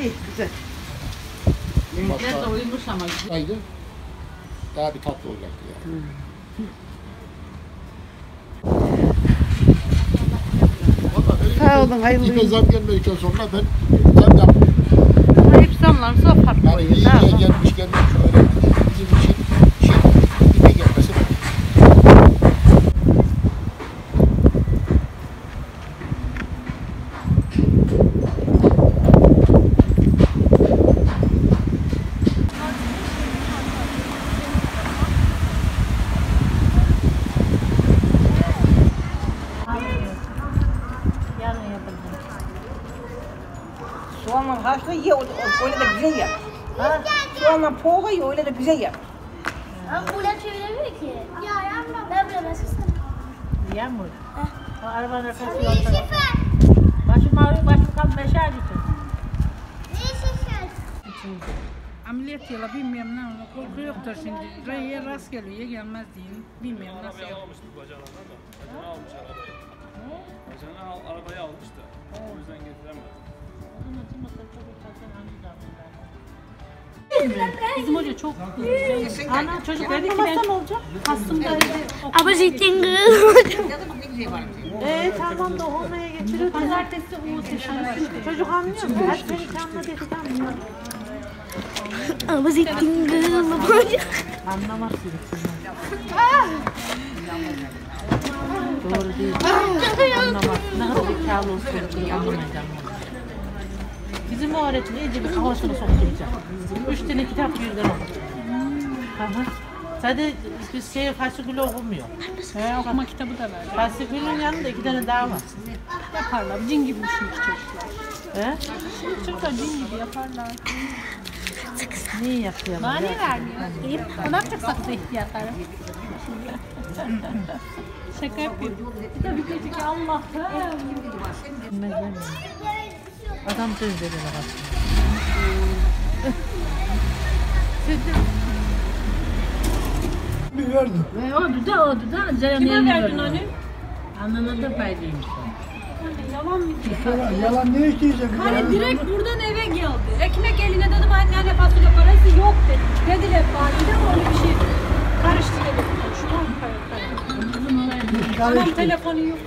İyi, güzel. Yemekler de uyumuş ama güzel. Haydi. Daha bir tatlı olacaktı yani. Sağ olun, hayırlı İpe günler. zam gelmedikten sonra ben zam yapmıyorum. Hep zamlarsa fark Yani koyuyor. iyiye gelmiş şöyle bizim için ipe gelmesi var. Soğanla haşla ye, öyle de güzel yap. Ha? Soğanla poğla ye, öyle de güzel yap. Ama buradan çeviremiyor ki. Ya yapma. Ben bilemezsin. Yağmur. O arabanın arkası Ne yolda. şefer? Başım ağrıyor, başım kan beşer gitti. Ne şefer? Ameliyat yıla bilmiyorum ne ama korku yoktur şimdi. Rayıya rast geliyor ya gelmez diyeyim. Bilmiyorum nasıl yapıyor. Almıştı bacağına da. Bacağına almış arabayı. Bacağına arabayı almış da. O yüzden getiremedi. Bizim hoca çok ana çocuk dedi ki ben olacak. Aslında Ama zeytin tamam da olmaya getiriyor. Pazartesi o seçim. Çocuk anlıyor mu? Her seni canlı dedi anlıyor. Ama zeytin Anlamaz doğru değil. Anlamaz. Ne kadar zekalı olsun anlamayacağım. Bizim o öğretmen iyice bir kafasını sokturacak. 3 tane kitap birden okur. Sadece biz fasikülü okumuyor. Okuma kitabı da ver. Fasikülün yanında 2 tane daha var. Yaparlar. Cin gibi düşünmüş çocuklar. Çocuklar cin gibi yaparlar. Niye yapıyor? Bana ne vermiyor? Ne yapacak saksı ihtiyatları? Şaka yapıyorum. Bir de bir gece ki Allah'ım. Bilmez değil mi? Adam söz veriyor bak. Bir verdim. Ve o da Kime verdin onu? Anına da faydaymış. Yalan mı? Yalan ne isteyecek? Hani direkt buradan eve geldi. Ekmek eline dedim anne fasulye parası yok dedi. Dediler bana ama öyle bir şey karıştı dedi. Şu an Anam telefonu yok.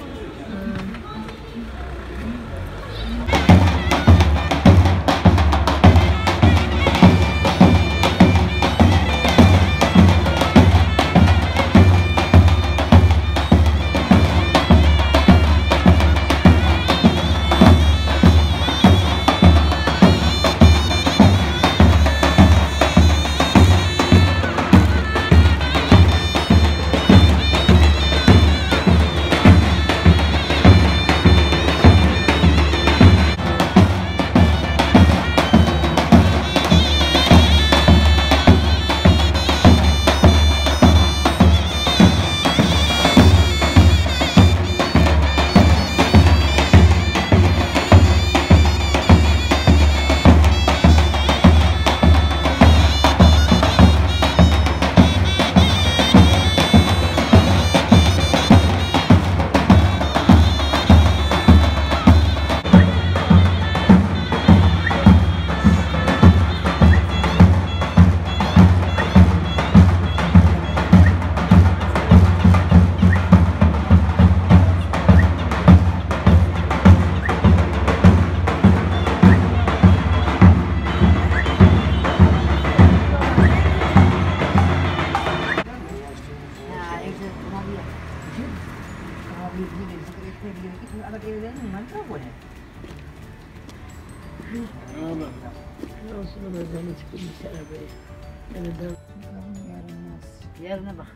Yarına bak.